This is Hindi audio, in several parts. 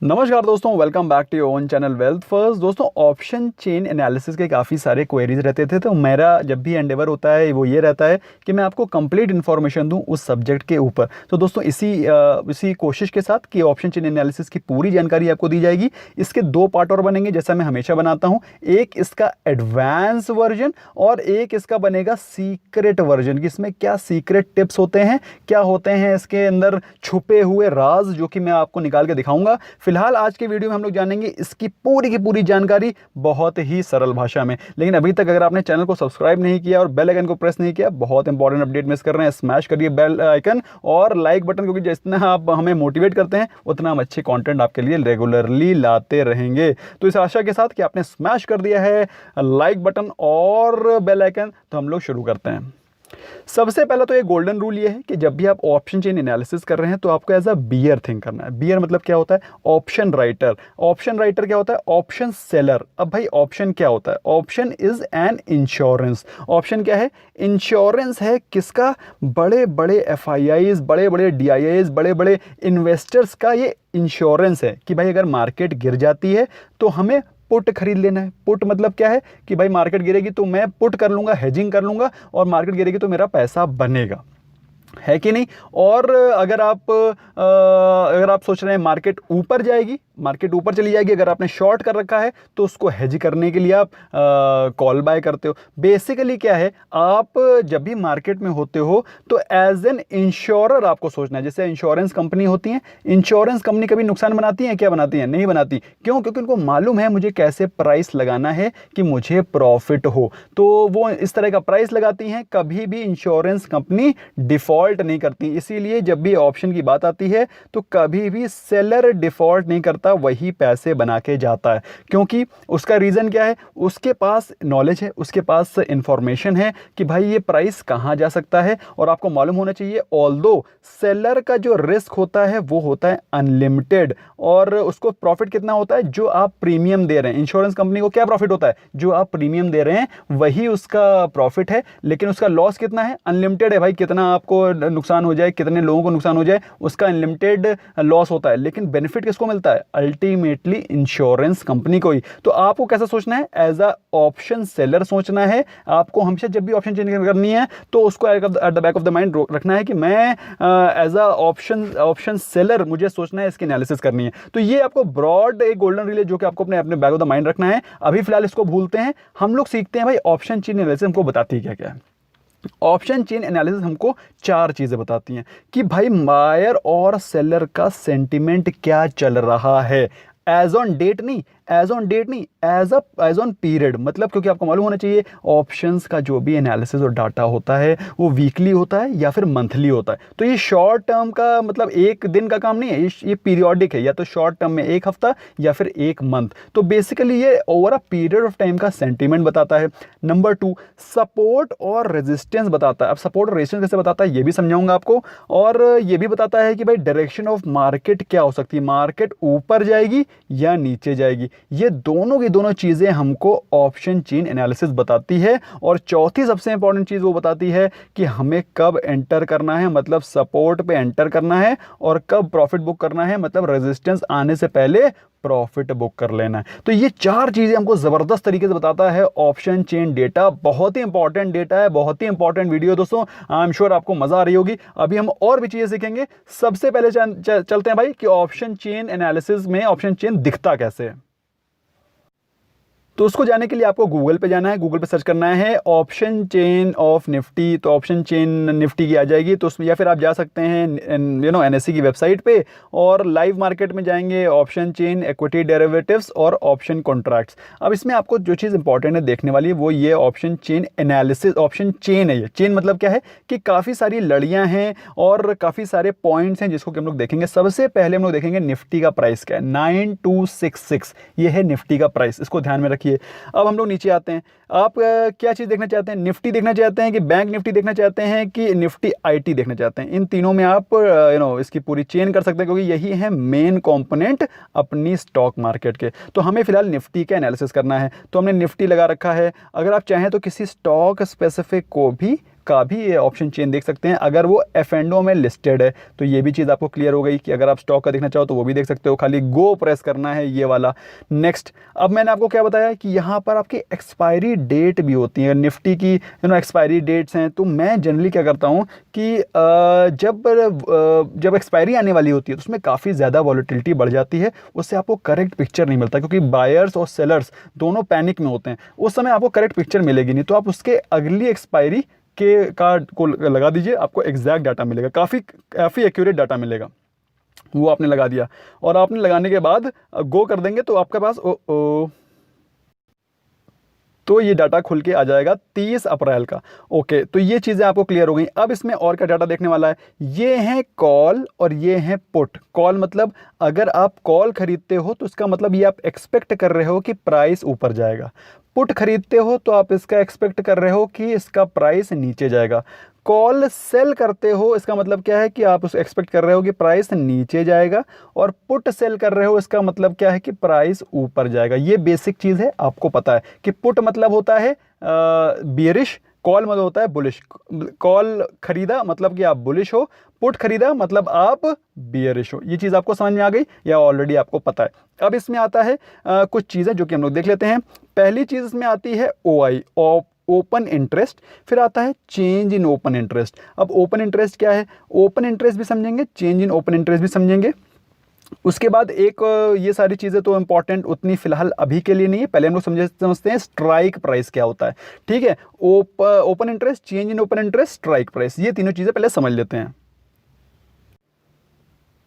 नमस्कार दोस्तों, welcome back to your own channel wealth first. दोस्तों, ऑप्शन चेन एनालिसिस के काफ़ी सारे क्वेरीज रहते थे, तो मेरा जब भी एंडेवर होता है वो ये रहता है कि मैं आपको कंप्लीट इन्फॉर्मेशन दूं उस सब्जेक्ट के ऊपर। तो दोस्तों इसी कोशिश के साथ कि ऑप्शन चेन एनालिसिस की पूरी जानकारी आपको दी जाएगी। इसके दो पार्ट और बनेंगे, जैसा मैं हमेशा बनाता हूँ। एक इसका एडवांस वर्जन और एक इसका बनेगा सीक्रेट वर्जन, कि इसमें क्या सीक्रेट टिप्स होते हैं, क्या होते हैं इसके अंदर छुपे हुए राज, जो कि मैं आपको निकाल के दिखाऊंगा। फिलहाल आज के वीडियो में हम लोग जानेंगे इसकी पूरी की पूरी जानकारी बहुत ही सरल भाषा में। लेकिन अभी तक अगर आपने चैनल को सब्सक्राइब नहीं किया और बेल आइकन को प्रेस नहीं किया, बहुत इंपॉर्टेंट अपडेट मिस कर रहे हैं। स्मैश करिए बेल आइकन और लाइक बटन, क्योंकि जितना आप हमें मोटिवेट करते हैं उतना हम अच्छे कंटेंट आपके लिए रेगुलरली लाते रहेंगे। तो इस आशा के साथ कि आपने स्मैश कर दिया है लाइक बटन और बेल आइकन, तो हम लोग शुरू करते हैं। सबसे पहला तो ये गोल्डन रूल ये है कि जब भी आप ऑप्शन चेन एनालिसिस कर रहे हैं तो आपको एज अ बियर थिंक करना है। बियर मतलब क्या होता है? Option writer. ऑप्शन राइटर क्या होता है? Option seller. अब भाई ऑप्शन क्या होता है? Option is an insurance. Option क्या है? इंश्योरेंस है। किसका? बड़े बड़े एफआईआईज, बड़े बड़े डीआईआईज, बड़े बड़े इन्वेस्टर्स का ये इंश्योरेंस है कि भाई अगर मार्केट गिर जाती है तो हमें पुट खरीद लेना है। पुट मतलब क्या है कि भाई मार्केट गिरेगी तो मैं पुट कर लूंगा, हेजिंग कर लूंगा, और मार्केट गिरेगी तो मेरा पैसा बनेगा, है कि नहीं। और अगर आप सोच रहे हैं मार्केट ऊपर जाएगी, मार्केट ऊपर चली जाएगी, अगर आपने शॉर्ट कर रखा है तो उसको हेज करने के लिए आप कॉल बाय करते हो। बेसिकली क्या है, आप जब भी मार्केट में होते हो तो एज एन इंश्योरर आपको सोचना है। जैसे इंश्योरेंस कंपनी होती है, इंश्योरेंस कंपनी कभी नुकसान बनाती है? क्या बनाती है? नहीं बनाती। क्यों? क्योंकि उनको मालूम है मुझे कैसे प्राइस लगाना है कि मुझे प्रॉफिट हो, तो वो इस तरह का प्राइस लगाती हैं। कभी भी इंश्योरेंस कंपनी डिफॉल्ट नहीं करती। इसीलिए जब भी ऑप्शन की बात आती है तो कभी भी सेलर डिफॉल्ट नहीं करता, वही पैसे बना के जाता है। क्योंकि उसका रीजन क्या है? उसके पास नॉलेज है, उसके पास इंफॉर्मेशन है कि भाई ये प्राइस कहां जा सकता है, और आपको मालूम होना चाहिए। ऑल्दो सेलर का जो रिस्क होता है वो होता है अनलिमिटेड, और उसको प्रॉफिट कितना होता है? जो आप प्रीमियम दे रहे हैं। इंश्योरेंस कंपनी को क्या प्रॉफिट होता है? जो आप प्रीमियम दे रहे हैं वही उसका प्रॉफिट है। लेकिन उसका लॉस कितना है? अनलिमिटेड है भाई। कितना आपको नुकसान हो जाए, कितने लोगों को नुकसान हो जाए, उसका अनलिमिटेड लॉस होता है। लेकिन बेनिफिट किसको मिलता है? अल्टीमेटली इंश्योरेंस कंपनी को ही। तो आपको कैसा सोचना है? एज अ ऑप्शन सेलर सोचना है। आपको हमेशा जब भी ऑप्शन चेंज करनी है तो उसको at the back of the mind रखना है कि मैं एज अ ऑप्शन सेलर मुझे सोचना है, इसकी एनालिसिस करनी है। तो ये आपको ब्रॉड एक गोल्डन रूल है जो कि आपको अपने बैक ऑफ द माइंड रखना है। अभी फिलहाल इसको भूलते हैं, हम लोग सीखते हैं भाई ऑप्शन चेन एनालिसिस हमको बताती है क्या क्या है। ऑप्शन चेन एनालिसिस हमको चार चीजें बताती हैं कि भाई बायर और सेलर का सेंटिमेंट क्या चल रहा है। एज ऑन डेट नहीं, एज ऑन पीरियड। मतलब क्योंकि आपको मालूम होना चाहिए ऑप्शंस का जो भी एनालिसिस और डाटा होता है वो वीकली होता है या फिर मंथली होता है। तो ये शॉर्ट टर्म का मतलब एक दिन का काम नहीं है, ये पीरियोडिक है। या तो शॉर्ट टर्म में एक हफ्ता या फिर एक मंथ। तो बेसिकली ये over a period of time का सेंटीमेंट बताता है। नंबर 2, सपोर्ट और रेजिस्टेंस बताता है। अब सपोर्ट और रेजिस्टेंस कैसे बताता है ये भी समझाऊंगा आपको। और ये भी बताता है कि भाई डायरेक्शन ऑफ मार्केट क्या हो सकती है, मार्केट ऊपर जाएगी या नीचे जाएगी। ये दोनों की दोनों चीजें हमको ऑप्शन चेन एनालिसिस बताती है। और चौथी सबसे इंपॉर्टेंट चीज वो बताती है कि हमें कब एंटर करना है, मतलब सपोर्ट पे एंटर करना है, और कब प्रॉफिट बुक करना है, मतलब रेजिस्टेंस आने से पहले प्रॉफिट बुक कर लेना है। तो ये चार चीजें हमको जबरदस्त तरीके से बताता है ऑप्शन चेन डेटा। बहुत ही इंपॉर्टेंट डेटा है, बहुत ही इंपॉर्टेंट वीडियो दोस्तों। आई एम श्योर आपको मजा आ रही होगी। अभी हम और भी चीजें सीखेंगे। सबसे पहले चलते हैं भाई कि ऑप्शन चेन एनालिसिस में ऑप्शन चेन दिखता कैसे है। तो उसको जाने के लिए आपको गूगल पे जाना है। गूगल पे सर्च करना है ऑप्शन चेन ऑफ निफ्टी, तो ऑप्शन चेन निफ्टी की आ जाएगी। तो उसमें या फिर आप जा सकते हैं एनएसई की वेबसाइट पे, और लाइव मार्केट में जाएंगे ऑप्शन चेन इक्विटी डेरिवेटिव्स और ऑप्शन कॉन्ट्रैक्ट्स। अब इसमें आपको जो चीज़ इंपॉर्टेंट है देखने वाली वो ये option chain analysis. Option chain है ये। चेन मतलब क्या है कि काफ़ी सारी लड़ियाँ हैं और काफ़ी सारे पॉइंट्स हैं जिसको कि हम लोग देखेंगे। सबसे पहले हम लोग देखेंगे निफ्टी का प्राइस क्या है। 9266 ये है निफ्टी का प्राइस, इसको ध्यान में रखिए। अब हम लोग नीचे आते हैं। आप क्या चीज देखना चाहते हैं? निफ्टी देखना चाहते हैं कि बैंक निफ्टी देखना चाहते हैं कि निफ्टी आईटी देखना चाहते हैं? इन तीनों में आप इसकी पूरी चेन कर सकते हैं, क्योंकि यही है मेन कंपोनेंट अपनी स्टॉक मार्केट के। तो हमें फिलहाल निफ्टी का एनालिसिस करना है, तो हमने निफ्टी लगा रखा है। अगर आप चाहें तो किसी स्टॉक स्पेसिफिक को भी का भी ये ऑप्शन चेन देख सकते हैं अगर वो F&O में लिस्टेड है। तो ये भी चीज़ आपको क्लियर हो गई कि अगर आप स्टॉक का देखना चाहो तो वो भी देख सकते हो, खाली गो प्रेस करना है ये वाला। नेक्स्ट, अब मैंने आपको क्या बताया कि यहाँ पर आपकी एक्सपायरी डेट भी होती है निफ्टी की, एक्सपायरी डेट्स हैं। तो मैं जनरली क्या करता हूँ कि जब एक्सपायरी आने वाली होती है तो उसमें काफ़ी ज़्यादा वॉलेटिलिटी बढ़ जाती है, उससे आपको करेक्ट पिक्चर नहीं मिलता क्योंकि बायर्स और सेलर्स दोनों पैनिक में होते हैं, उस समय आपको करेक्ट पिक्चर मिलेगी नहीं। तो आप उसके अगली एक्सपायरी के कार्ड को लगा दीजिए, आपको एग्जैक्ट डाटा मिलेगा, काफ़ी एक्यूरेट डाटा मिलेगा। वो आपने लगा दिया और आपने लगाने के बाद गो कर देंगे तो आपके पास तो ये डाटा खुल के आ जाएगा 30 अप्रैल का। ओके, तो ये चीज़ें आपको क्लियर हो गई। अब इसमें और क्या डाटा देखने वाला है, ये हैं कॉल और ये हैं पुट। कॉल मतलब अगर आप कॉल खरीदते हो तो इसका मतलब ये आप एक्सपेक्ट कर रहे हो कि प्राइस ऊपर जाएगा। पुट खरीदते हो तो आप इसका एक्सपेक्ट कर रहे हो कि इसका प्राइस नीचे जाएगा। कॉल सेल करते हो इसका मतलब क्या है कि आप उस एक्सपेक्ट कर रहे हो कि प्राइस नीचे जाएगा, और पुट सेल कर रहे हो इसका मतलब क्या है कि प्राइस ऊपर जाएगा। ये बेसिक चीज़ है, आपको पता है कि पुट मतलब होता है बियरिश, कॉल मतलब होता है बुलिश। कॉल खरीदा मतलब कि आप बुलिश हो, पुट खरीदा मतलब आप बियरिश हो। ये चीज़ आपको समझ में आ गई या ऑलरेडी आपको पता है? अब इसमें आता है कुछ चीज़ें जो कि हम लोग देख लेते हैं। पहली चीज़ इसमें आती है OI, ओपन इंटरेस्ट, फिर आता है चेंज इन ओपन इंटरेस्ट। अब ओपन इंटरेस्ट क्या है, ओपन इंटरेस्ट भी समझेंगे, चेंज इन ओपन इंटरेस्ट भी समझेंगे। उसके बाद एक ये सारी चीज़ें तो इंपॉर्टेंट उतनी फिलहाल अभी के लिए नहीं है, पहले हम लोग समझते हैं स्ट्राइक प्राइस क्या होता है। ठीक है, open interest, change in open interest, strike price, ये तीनों चीज़ें पहले समझ लेते हैं।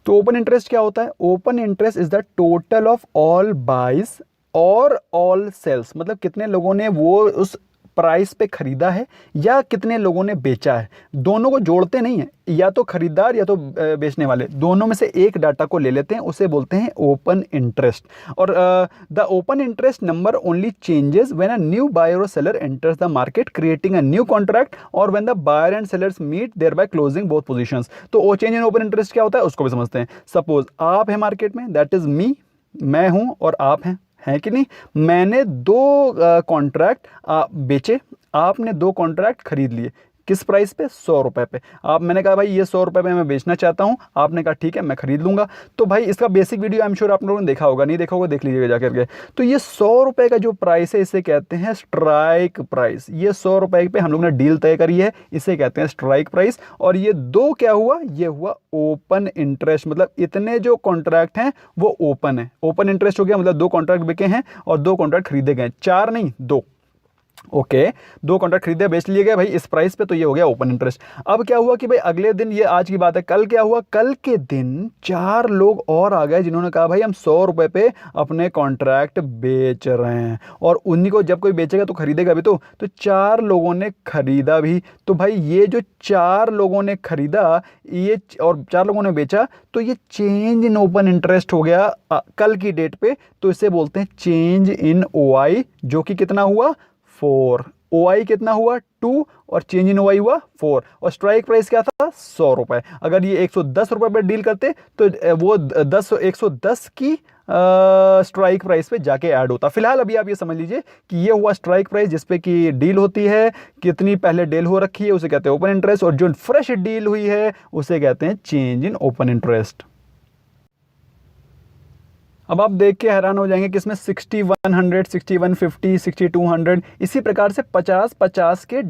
तो ओपन इंटरेस्ट क्या होता है? Open interest is the total of all buys और ऑल सेल्स, मतलब कितने लोगों ने वो उस प्राइस पे खरीदा है या कितने लोगों ने बेचा है, दोनों को जोड़ते नहीं है, या तो खरीदार या तो बेचने वाले, दोनों में से एक डाटा को ले लेते हैं, उसे बोलते हैं ओपन इंटरेस्ट। और the open interest number only changes when a new buyer और seller enters the market creating a new contract और when the buyer and sellers meet their by closing both positions. तो चेंज इन ओपन इंटरेस्ट क्या होता है उसको भी समझते हैं। सपोज आप है मार्केट में, दैट इज मी, मैं हूं और आप हैं कि नहीं। मैंने 2 कॉन्ट्रैक्ट बेचे, आपने 2 कॉन्ट्रैक्ट खरीद लिए, किस प्राइस पे? 100 रुपए पे। मैंने कहा भाई ये 100 रुपए पे मैं बेचना चाहता हूँ, आपने कहा ठीक है मैं खरीद लूंगा। तो भाई इसका basic video I am sure आप लोगों ने देखा होगा, नहीं देखा होगा देख लीजिएगा जाकर के। तो ये 100 रुपए का जो प्राइस है इसे कहते हैं स्ट्राइक प्राइस। ये 100 रुपए पे हम लोग ने डील तय करी है, इसे कहते हैं स्ट्राइक प्राइस। और ये 2 क्या हुआ? ये हुआ ओपन इंटरेस्ट, मतलब इतने जो कॉन्ट्रैक्ट हैं वो ओपन है। ओपन इंटरेस्ट हो गया मतलब 2 कॉन्ट्रैक्ट बिके हैं और 2 कॉन्ट्रैक्ट खरीदे गए, 4 नहीं 2। ओके, 2 कॉन्ट्रैक्ट खरीदे बेच लिए गए भाई इस प्राइस पे, तो ये हो गया ओपन इंटरेस्ट। अब क्या हुआ कि भाई अगले दिन, ये आज की बात है, कल क्या हुआ? कल के दिन 4 लोग और आ गए जिन्होंने कहा भाई हम 100 रुपए पे अपने कॉन्ट्रैक्ट बेच रहे हैं, और उन्हीं को जब कोई बेचेगा तो खरीदेगा भी। तो 4 लोगों ने खरीदा भी। तो भाई ये जो 4 लोगों ने खरीदा ये और 4 लोगों ने बेचा, तो ये चेंज इन ओपन इंटरेस्ट हो गया कल की डेट पे। तो इसे बोलते हैं चेंज इन OI, जो कि कितना हुआ? 4। OI कितना हुआ? 2, और चेंज इन OI हुआ 4। और स्ट्राइक प्राइस क्या था? 100 रुपए। अगर ये 110 रुपए पे डील करते तो वो 110 की स्ट्राइक प्राइस पे जाके ऐड होता। फिलहाल अभी आप ये समझ लीजिए कि ये हुआ स्ट्राइक प्राइस जिसपे की डील होती है, कितनी पहले डील हो रखी है उसे कहते हैं ओपन इंटरेस्ट, और जो फ्रेश डील हुई है उसे कहते हैं चेंज इन ओपन इंटरेस्ट। अब आप देख के हैरान हो जाएंगे कि इसमें 6100, 6150, 6200 इसी प्रकार से 50-50 के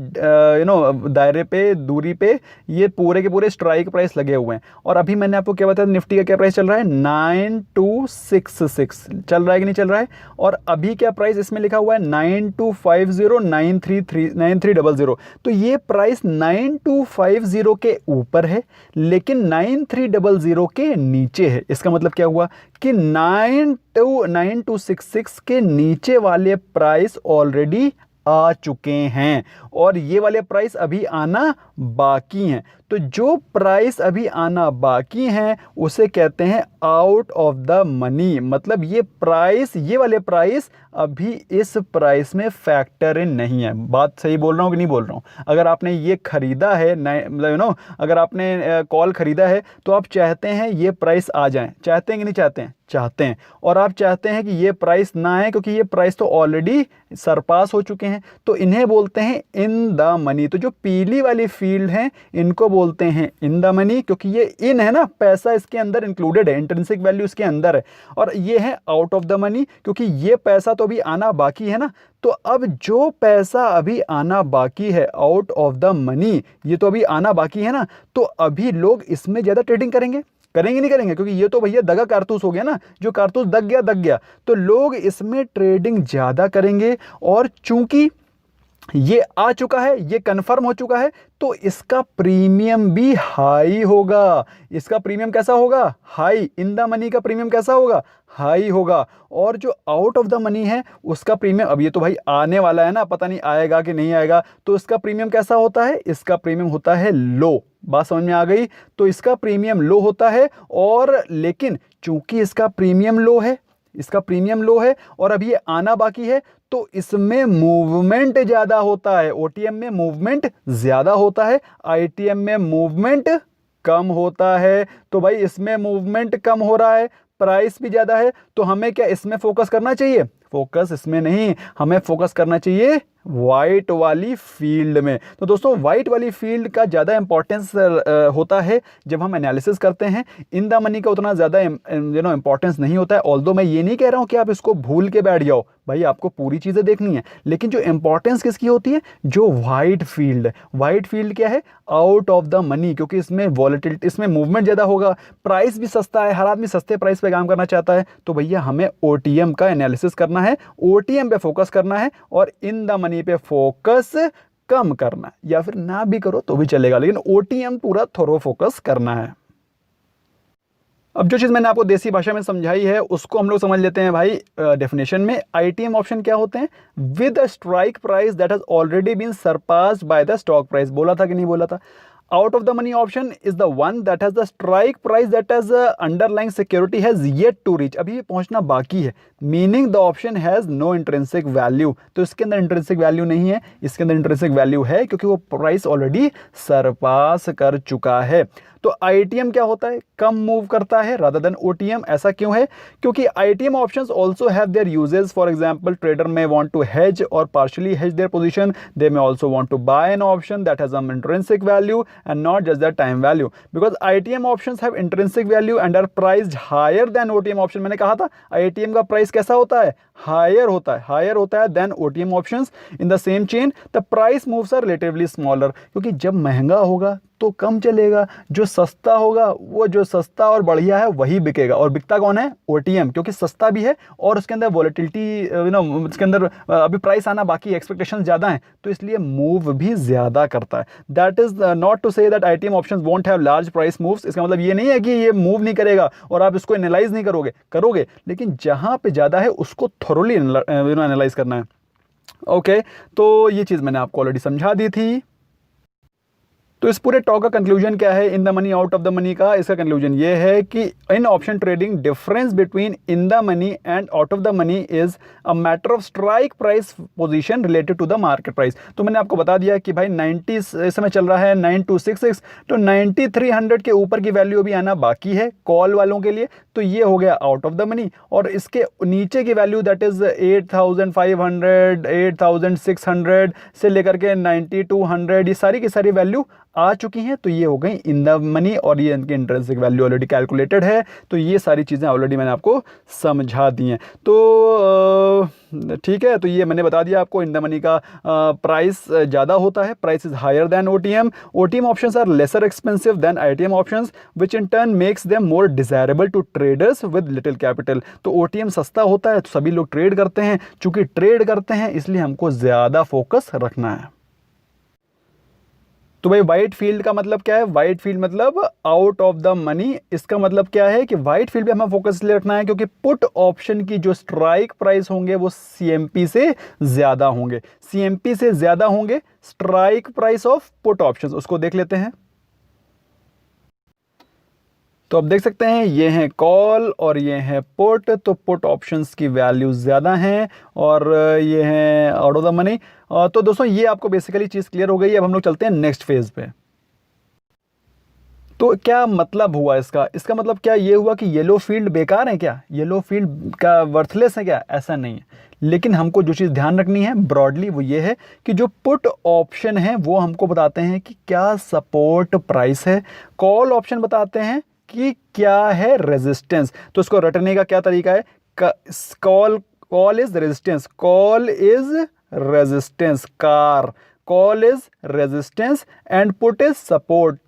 दायरे पे, दूरी पे ये पूरे के पूरे स्ट्राइक प्राइस लगे हुए हैं। और अभी मैंने आपको क्या बताया, निफ्टी का क्या प्राइस चल रहा है? 9266 चल रहा है कि नहीं चल रहा है? और अभी क्या प्राइस इसमें लिखा हुआ है? 9250, 9300। तो ये प्राइस 9250 के ऊपर है लेकिन 9300 के नीचे है। इसका मतलब क्या हुआ कि 9266 के नीचे वाले प्राइस ऑलरेडी आ चुके हैं और ये वाले प्राइस अभी आना बाकी हैं। तो जो प्राइस अभी आना बाकी है उसे कहते हैं आउट ऑफ द मनी, मतलब ये प्राइस, ये वाले प्राइस अभी इस प्राइस में फैक्टर इन नहीं है। बात सही बोल रहा हूँ कि नहीं बोल रहा हूँ? अगर आपने ये खरीदा है, मतलब अगर आपने कॉल खरीदा है तो आप चाहते हैं ये प्राइस आ जाए, चाहते हैं कि नहीं चाहते हैं? चाहते हैं। और आप चाहते हैं कि ये प्राइस ना आए क्योंकि ये प्राइस तो ऑलरेडी सरपास हो चुके हैं, तो इन्हें बोलते हैं इन द मनी। तो जो पीली वाली फील्ड है इनको बोलते हैं इन द मनी, क्योंकि ये इन है ना, पैसा इसके अंदर इंक्लूडेड है, इंट्रिंसिक वैल्यू इसके अंदर है। और ये है आउट ऑफ द मनी, क्योंकि ये पैसा तो अभी आना बाकी है ना। तो अब जो पैसा अभी आना बाकी है आउट ऑफ द मनी, ये तो अभी आना बाकी है ना, तो अभी लोग इसमें ज़्यादा ट्रेडिंग करेंगे, करेंगे नहीं करेंगे? क्योंकि ये तो भैया दगा कारतूस हो गया ना, जो कारतूस दग गया, तो लोग इसमें ट्रेडिंग ज़्यादा करेंगे। और चूंकि ये आ चुका है, ये कंफर्म हो चुका है, तो इसका प्रीमियम भी हाई होगा। इसका प्रीमियम कैसा होगा? हाई। इन द मनी का प्रीमियम कैसा होगा? हाई होगा। और जो आउट ऑफ द मनी है उसका प्रीमियम, अब ये तो भाई आने वाला है ना, पता नहीं आएगा कि नहीं आएगा, तो इसका प्रीमियम कैसा होता है? इसका प्रीमियम होता है लो। बात समझ में आ गई? तो इसका प्रीमियम लो होता है। और लेकिन चूंकि इसका प्रीमियम लो है, इसका प्रीमियम लो है और अभी ये आना बाकी है, तो इसमें मूवमेंट ज़्यादा होता है। ओटीएम में मूवमेंट ज़्यादा होता है, आईटीएम में मूवमेंट कम होता है। तो भाई इसमें मूवमेंट कम हो रहा है, प्राइस भी ज़्यादा है, तो हमें क्या इसमें फोकस करना चाहिए? फोकस इसमें नहीं, हमें फोकस करना चाहिए वाइट वाली फील्ड में। तो दोस्तों वाइट वाली फील्ड का ज़्यादा इंपॉर्टेंस होता है जब हम एनालिसिस करते हैं। इन द मनी का उतना ज़्यादा इंपॉर्टेंस नहीं होता है। ऑल्दो मैं ये नहीं कह रहा हूँ कि आप इसको भूल के बैठ जाओ, भाई आपको पूरी चीज़ें देखनी है, लेकिन जो इंपॉर्टेंस किसकी होती है? जो वाइट फील्ड है। वाइट फील्ड क्या है? आउट ऑफ द मनी, क्योंकि इसमें वॉलेटिलिटी, इसमें मूवमेंट ज़्यादा होगा, प्राइस भी सस्ता है, हर आदमी सस्ते प्राइस पे काम करना चाहता है। तो भैया हमें ओटीएम का एनालिसिस करना है, ओटीएम पे फोकस करना है और इन द मनी पे फोकस कम करना है, या फिर ना भी करो तो भी चलेगा, लेकिन ओटीएम पूरा थोरो फोकस करना है। अब जो चीज़ मैंने आपको देसी भाषा में समझाई है उसको हम लोग समझ लेते हैं भाई डेफिनेशन में। आईटीएम ऑप्शन क्या होते हैं? With a strike price that has already been surpassed by the stock price. बोला था कि नहीं बोला था? Out of the money option is the one that has the strike price that has underlying security has yet to reach, अभी पहुंचना बाकी है, meaning the option has no intrinsic value। तो इसके अंदर intrinsic value नहीं है, इसके अंदर intrinsic value है क्योंकि वो प्राइस ऑलरेडी सरपास कर चुका है। तो आईटीएम क्या होता है? कम मूव करता है रादर देन ओटीएम। ऐसा क्यों है? क्योंकि ITM options also have their uses. For example trader may want to hedge और partially hedge their position, they may also want to buy an option that has some intrinsic value and not just the time value, because ITM options have intrinsic value and are priced higher than OTM option। मैंने कहा था ITM का प्राइस कैसा होता है? हायर होता है, हायर होता है then OTM options in the same chain। the price moves are relatively smaller, क्योंकि जब महंगा होगा तो कम चलेगा, जो सस्ता होगा वो जो सस्ता और बढ़िया है वही बिकेगा। और बिकता कौन है? OTM, क्योंकि सस्ता भी है और उसके अंदर वॉलेटिलिटी उसके अंदर अभी प्राइस आना बाकी, एक्सपेक्टेशन ज़्यादा है, तो इसलिए मूव भी ज़्यादा करता है। That is not to say that ITM options won't have large price moves. इसका मतलब ये नहीं है कि ये मूव नहीं करेगा और आप इसको एनालाइज नहीं करोगे, लेकिन जहाँ पे ज़्यादा है उसको थोरोली एनालाइज करना है। ओके, तो ये चीज़ मैंने आपको ऑलरेडी समझा दी थी। तो इस पूरे टॉक का कंक्लूजन क्या है in the money out of the money का? इसका कंक्लूजन ये है कि in option trading difference between in the money and out of the money is a matter of strike price position related to the market price. तो मैंने आपको बता दिया कि भाई 90 इस समय चल रहा है 9266, तो 9300 के ऊपर की वैल्यू अभी आना बाकी है कॉल वालों के लिए, तो ये हो गया आउट ऑफ द मनी। और इसके नीचे की वैल्यू दैट इज 8500, 8600 से लेकर के 9200, ये सारी की सारी वैल्यू आ चुकी हैं, तो ये हो गई इन द मनी और ये इनकी इंट्रिंसिक वैल्यू ऑलरेडी कैलकुलेटेड है। तो ये सारी चीज़ें ऑलरेडी मैंने आपको समझा दी हैं। तो ठीक है, तो ये मैंने बता दिया आपको इन द मनी का प्राइस ज़्यादा होता है, price is higher than OTM. OTM options are lesser expensive than ITM options which in turn makes them more desirable to traders with little capital. तो ओटीएम सस्ता होता है तो सभी लोग ट्रेड करते हैं, चूंकि ट्रेड करते हैं इसलिए हमको ज़्यादा फोकस रखना है। तो भाई वाइट फील्ड का मतलब क्या है? वाइट फील्ड मतलब आउट ऑफ द मनी। इसका मतलब क्या है कि वाइट फील्ड पे हमें फोकस इसलिए रखना है क्योंकि पुट ऑप्शन की जो स्ट्राइक प्राइस होंगे वो सीएमपी से ज़्यादा होंगे, सीएमपी से ज़्यादा होंगे strike price of put option. उसको देख लेते हैं। तो अब देख सकते हैं ये हैं कॉल और ये हैं पुट। तो पुट ऑप्शंस की वैल्यू ज़्यादा हैं और ये हैं आउट ऑफ द मनी। तो दोस्तों ये आपको बेसिकली चीज़ क्लियर हो गई। अब हम लोग चलते हैं नेक्स्ट फेज़ पे। तो क्या मतलब हुआ इसका मतलब क्या ये हुआ कि येलो फील्ड बेकार है क्या, येलो फील्ड का वर्थलेस है क्या? ऐसा नहीं है। लेकिन हमको जो चीज़ ध्यान रखनी है ब्रॉडली वो ये है कि जो पुट ऑप्शन है वो हमको बताते हैं कि क्या सपोर्ट प्राइस है, कॉल ऑप्शन बताते हैं कि क्या है रेजिस्टेंस। तो इसको रटने का क्या तरीका है? Call is resistance, call is resistance car, call is resistance and put is support.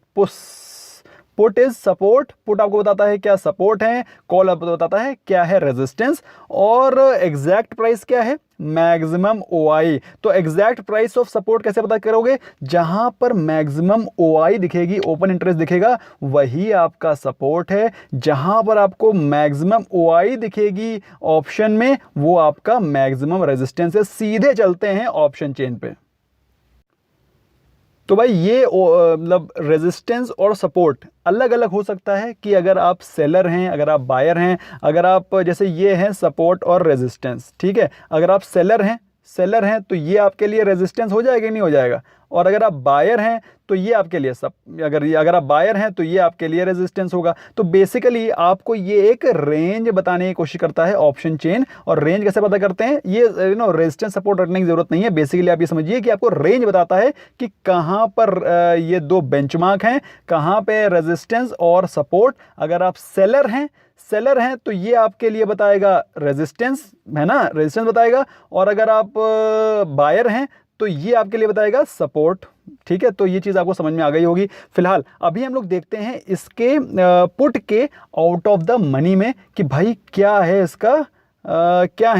Put is support, put आपको बताता है क्या सपोर्ट है, कॉल आपको बताता है क्या है रेजिस्टेंस। और एग्जैक्ट प्राइस क्या है? Maximum OI. तो एग्जैक्ट प्राइस ऑफ सपोर्ट कैसे पता करोगे? जहां पर मैक्सिमम ओआई दिखेगी, ओपन इंटरेस्ट दिखेगा, वही आपका सपोर्ट है। जहां पर आपको मैक्सिमम ओआई दिखेगी ऑप्शन में, वो आपका मैक्सिमम रेजिस्टेंस है। सीधे चलते हैं ऑप्शन चेन पे। तो भाई ये मतलब रेजिस्टेंस और सपोर्ट अलग अलग हो सकता है कि अगर आप सेलर हैं, अगर आप बायर हैं, अगर आप जैसे ये हैं सपोर्ट और रेजिस्टेंस, ठीक है। अगर आप सेलर हैं तो ये आपके लिए रेजिस्टेंस हो जाएगा नहीं हो जाएगा। और अगर आप बायर हैं तो ये आपके लिए अगर आप बायर हैं तो ये आपके लिए रेजिस्टेंस होगा। तो बेसिकली आपको ये एक रेंज बताने की कोशिश करता है ऑप्शन चेन। और रेंज कैसे पता करते हैं? ये रेजिस्टेंस सपोर्ट रखने की जरूरत नहीं है। बेसिकली आप ये समझिए कि आपको रेंज बताता है कि कहां पर ये दो बेंचमार्क हैं, कहां पे रेजिस्टेंस और सपोर्ट। अगर आप सेलर हैं तो ये आपके लिए बताएगा रेजिस्टेंस, है ना, रेजिस्टेंस बताएगा। और अगर आप बायर हैं तो ये आपके लिए बताएगा सपोर्ट, ठीक है। तो ये चीज़ आपको समझ में आ गई होगी। फिलहाल अभी हम लोग देखते हैं इसके पुट के आउट ऑफ द मनी में कि भाई क्या है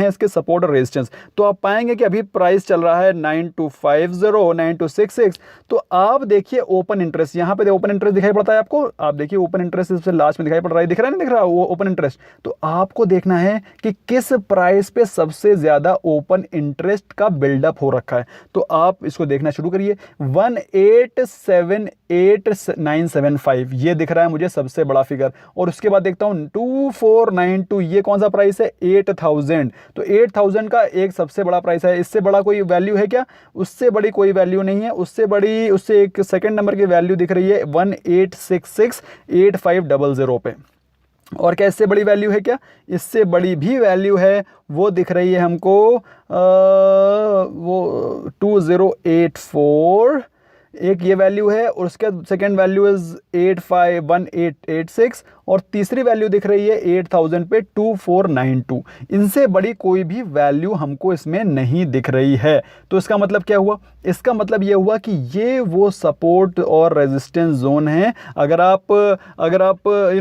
इसके सपोर्ट और रेजिस्टेंस। तो आप पाएंगे कि अभी प्राइस चल रहा है 9250 9266। तो आप देखिए ओपन इंटरेस्ट, यहाँ पे ओपन इंटरेस्ट दिखाई पड़ता है आपको। आप देखिए ओपन इंटरेस्ट इससे लास्ट में दिखाई पड़ रहा है, दिख रहा है नहीं दिख रहा वो ओपन इंटरेस्ट। तो आपको देखना है कि किस प्राइस पे सबसे ज्यादा ओपन इंटरेस्ट का बिल्डअप हो रखा है। तो आप इसको देखना शुरू करिए। 1878975 ये दिख रहा है मुझे सबसे बड़ा फिगर। और उसके बाद देखता हूं 2492, ये कौन सा प्राइस है? 8000। तो 8000 का एक सबसे बड़ा प्राइस है। इससे बड़ा कोई वैल्यू है क्या? उससे बड़ी कोई वैल्यू नहीं है। उससे एक सेकंड नंबर की वैल्यू दिख रही है 18668500 पे। और क्या इससे बड़ी वैल्यू है क्या? इससे बड़ी भी वैल्यू है, वो दिख रही है हमको वो 2084, एक ये वैल्यू है। और उसके सेकेंड वैल्यू इज 851886 और तीसरी वैल्यू दिख रही है 8000 पे 2492। इनसे बड़ी कोई भी वैल्यू हमको इसमें नहीं दिख रही है। तो इसका मतलब क्या हुआ? इसका मतलब ये हुआ कि ये वो सपोर्ट और रेजिस्टेंस जोन है। अगर आप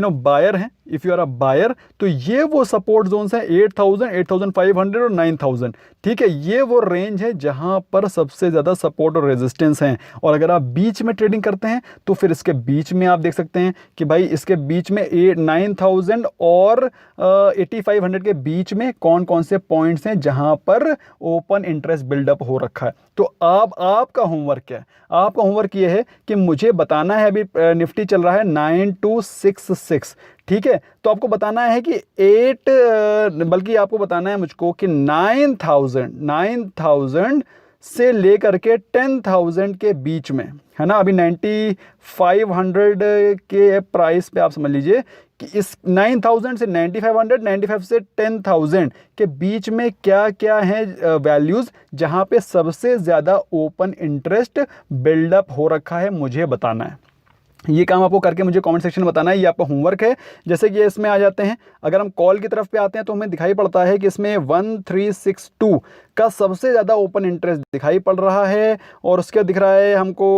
बायर हैं, if you are a buyer, तो ये वो सपोर्ट जोन्स हैं 8000, 8500 और 9000, ठीक है। ये वो रेंज है जहां पर सबसे ज्यादा सपोर्ट और रेजिस्टेंस हैं। और अगर आप बीच में ट्रेडिंग करते हैं तो फिर इसके बीच में आप देख सकते हैं कि भाई इसके बीच में 9000 और 8500 के बीच में कौन कौन से पॉइंट्स हैं जहां पर ओपन इंटरेस्ट बिल्डअप हो रखा है। तो आपका होमवर्क क्या है? आपका होमवर्क ये है कि मुझे बताना है, अभी निफ्टी चल रहा है 9266, ठीक है। तो आपको बताना है कि बल्कि आपको बताना है मुझको कि 9000 से लेकर के 10,000 के बीच में, है ना। अभी 9500 के प्राइस पे आप समझ लीजिए कि इस 9000 से 9500, 95 से 10,000 के बीच में क्या क्या है वैल्यूज जहां पे सबसे ज्यादा ओपन इंटरेस्ट बिल्डअप हो रखा है, मुझे बताना है। ये काम आपको करके मुझे कमेंट सेक्शन में बताना है। ये आपका होमवर्क है। जैसे कि इसमें आ जाते हैं, अगर हम कॉल की तरफ पे आते हैं तो हमें दिखाई पड़ता है कि इसमें 1362 का सबसे ज़्यादा ओपन इंटरेस्ट दिखाई पड़ रहा है। और उसके दिख रहा है हमको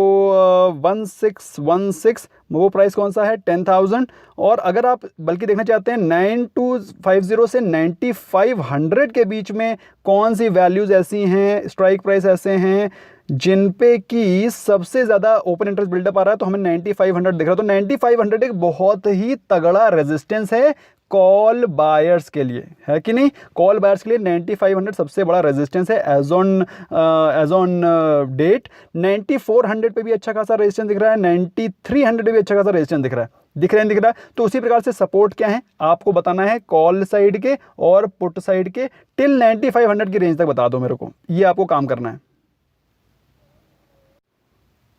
1616, वो प्राइस कौन सा है? 10,000। और अगर आप बल्कि देखना चाहते हैं 9250 से 9500 के बीच में कौन सी वैल्यूज़ ऐसी हैं, स्ट्राइक प्राइस ऐसे हैं जिन पे कि सबसे ज़्यादा ओपन इंटरेस्ट बिल्डअप आ रहा है, तो हमें 9500 दिख रहा है। तो 9500 एक बहुत ही तगड़ा रेजिस्टेंस है कॉल बायर्स के लिए, है कि नहीं? कॉल बायर्स के लिए 9500 सबसे बड़ा रेजिस्टेंस है एज ऑन डेट। 9400 पे भी अच्छा खासा रेजिस्टेंस दिख रहा है, 9300 पे भी अच्छा खासा रेजिस्टेंस दिख रहा है। दिख रहे हैं। तो उसी प्रकार से सपोर्ट क्या है आपको बताना है, कॉल साइड के और पुट साइड के टिल 9500 की रेंज तक बता दो मेरे को, ये आपको काम करना है।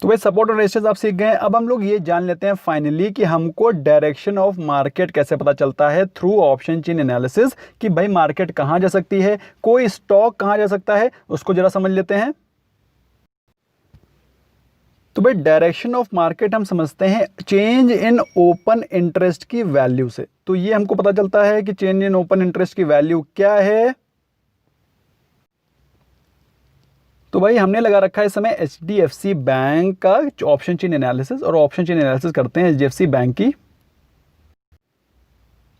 तो भाई सपोर्ट और रेजिस्टेंस आप सीख गए। अब हम लोग ये जान लेते हैं फाइनली कि हमको डायरेक्शन ऑफ मार्केट कैसे पता चलता है थ्रू ऑप्शन चेन एनालिसिस, कि भाई मार्केट कहां जा सकती है, कोई स्टॉक कहां जा सकता है, उसको जरा समझ लेते हैं। तो भाई डायरेक्शन ऑफ मार्केट हम समझते हैं चेंज इन ओपन इंटरेस्ट की वैल्यू से। तो ये हमको पता चलता है कि चेंज इन ओपन इंटरेस्ट की वैल्यू क्या है। तो भाई हमने लगा रखा है इस समय HDFC बैंक का ऑप्शन चेन एनालिसिस, और ऑप्शन चेन एनालिसिस करते हैं HDFC बैंक की।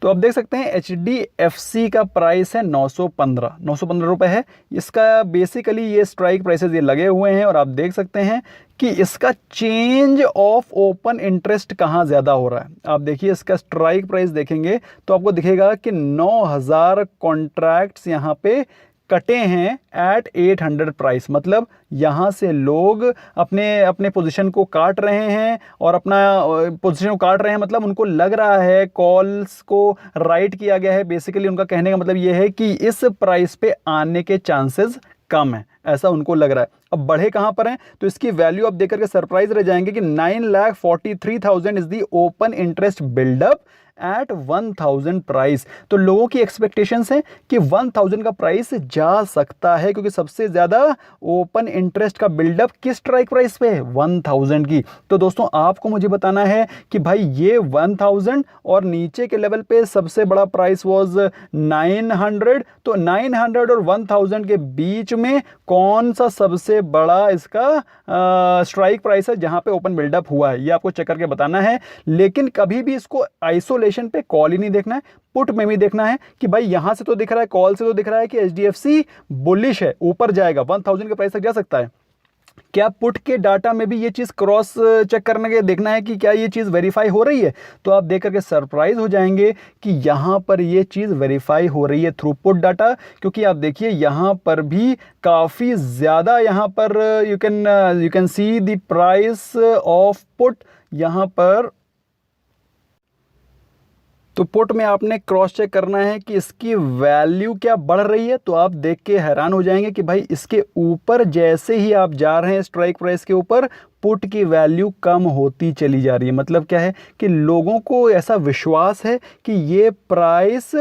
तो आप देख सकते हैं HDFC का प्राइस है 915 रुपए है इसका। बेसिकली ये स्ट्राइक प्राइसेस ये लगे हुए हैं, और आप देख सकते हैं कि इसका चेंज ऑफ ओपन इंटरेस्ट कहाँ ज़्यादा हो रहा है। आप देखिए इसका स्ट्राइक प्राइस देखेंगे तो आपको दिखेगा कि 9000 कॉन्ट्रैक्ट्स यहाँ पे कटे हैं एट 800 प्राइस। मतलब यहाँ से लोग अपने अपने पोजीशन को काट रहे हैं, और अपना पोजीशन को काट रहे हैं मतलब उनको लग रहा है कॉल्स को राइट किया गया है। बेसिकली उनका कहने का मतलब ये है कि इस प्राइस पे आने के चांसेस कम है, ऐसा उनको लग रहा है। अब बढ़े कहाँ पर हैं, तो इसकी वैल्यू आप देख करके सरप्राइज रह जाएंगे कि 9,43,000 is the open interest buildup at 1000 price. तो लोगों की एक्सपेक्टेशंस है कि 1000 का प्राइस जा सकता है, क्योंकि सबसे ज्यादा ओपन इंटरेस्ट का बिल्डअप किस स्ट्राइक प्राइस पे है, 1000 की। तो दोस्तों आपको मुझे बताना है कि भाई ये 1000 और नीचे के लेवल पे सबसे बड़ा प्राइस वाज 900। तो 900 और 1000 के बीच में कौन सा सबसे बड़ा इसका स्ट्राइक प्राइस है जहां पे ओपन बिल्डअप हुआ है, ये आपको चेक करके बताना है। लेकिन कभी भी इसको आइसोलेशन पे कॉल ही नहीं देखना है, पुट में भी देखना है कि भाई यहां से तो दिख रहा है, कॉल से तो दिख रहा है कि HDFC बुलिश है, ऊपर जाएगा, 1000 के प्राइस तक जा सकता है। क्या पुट के डाटा में भी ये चीज क्रॉस चेक करने के देखना है कि क्या ये चीज वेरीफाई हो रही है। तो आप देख करके सरप्राइज हो जाएंगे कि यहां पर ये चीज वेरीफाई हो रही है थ्रू पुट डाटा, क्योंकि आप देखिए यहां पर भी काफी ज्यादा यहां पर you can see the price of put यहां पर। तो पुट में आपने क्रॉस चेक करना है कि इसकी वैल्यू क्या बढ़ रही है। तो आप देख के हैरान हो जाएंगे कि भाई इसके ऊपर जैसे ही आप जा रहे हैं स्ट्राइक प्राइस के ऊपर, पुट की वैल्यू कम होती चली जा रही है। मतलब क्या है कि लोगों को ऐसा विश्वास है कि ये प्राइस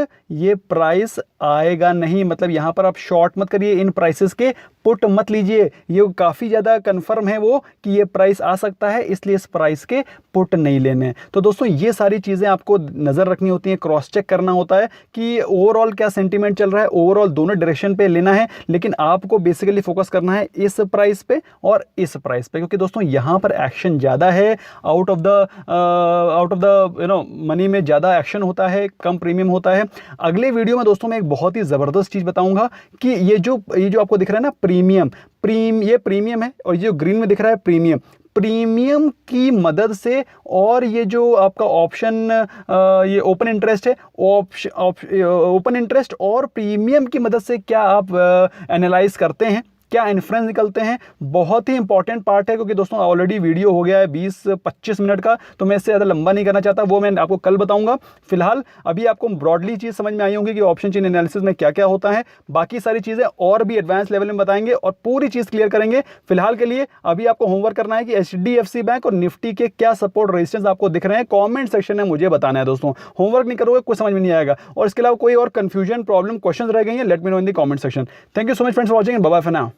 आएगा नहीं। मतलब यहाँ पर आप शॉर्ट मत करिए इन प्राइसेस के, पुट मत लीजिए, ये काफ़ी ज़्यादा कंफर्म है वो कि ये प्राइस आ सकता है, इसलिए इस प्राइस के पुट नहीं लेने। तो दोस्तों ये सारी चीज़ें आपको नज़र रखनी होती हैं, क्रॉस चेक करना होता है कि ओवरऑल क्या सेंटीमेंट चल रहा है, ओवरऑल दोनों डायरेक्शन पे लेना है। लेकिन आपको बेसिकली फोकस करना है इस प्राइस पे और इस प्राइस पे, क्योंकि दोस्तों यहाँ पर एक्शन ज़्यादा है, आउट ऑफ द मनी में ज़्यादा एक्शन होता है, कम प्रीमियम होता है। अगले वीडियो में दोस्तों मैं एक बहुत ही ज़बरदस्त चीज़ बताऊंगा कि ये जो आपको दिख रहा है ना ये प्रीमियम है, और ये जो ग्रीन में दिख रहा है प्रीमियम की मदद से, और ये जो आपका ऑप्शन ये ओपन इंटरेस्ट है, ओपन इंटरेस्ट और प्रीमियम की मदद से क्या आप एनालाइज करते हैं, क्या इन्फ्रेंस निकलते हैं, बहुत ही इंपॉर्टेंट पार्ट है। क्योंकि दोस्तों ऑलरेडी वीडियो हो गया है 20-25 मिनट का, तो मैं इससे ज़्यादा लंबा नहीं करना चाहता, वो मैं आपको कल बताऊंगा। फिलहाल अभी आपको ब्रॉडली चीज़ समझ में आई होंगी कि ऑप्शन चेन एनालिसिस में क्या क्या होता है। बाकी सारी चीज़ें और भी एडवांस लेवल में बताएंगे और पूरी चीज़ क्लियर करेंगे। फिलहाल के लिए अभी आपको होमवर्क करना है कि HDFC बैंक और निफ्टी के क्या सपोर्ट रेजिस्टेंस आपको दिख रहे हैं, कॉमेंट सेक्शन में मुझे बताना है। दोस्तों होमवर्क नहीं करोगे कुछ समझ में नहीं आएगा, और इसके अलावा कोई और कंफ्यूजन, प्रॉब्लम, क्वेश्चन रह गई है, let me know in the comment section. Thank you so much friends for watching and bye bye for now.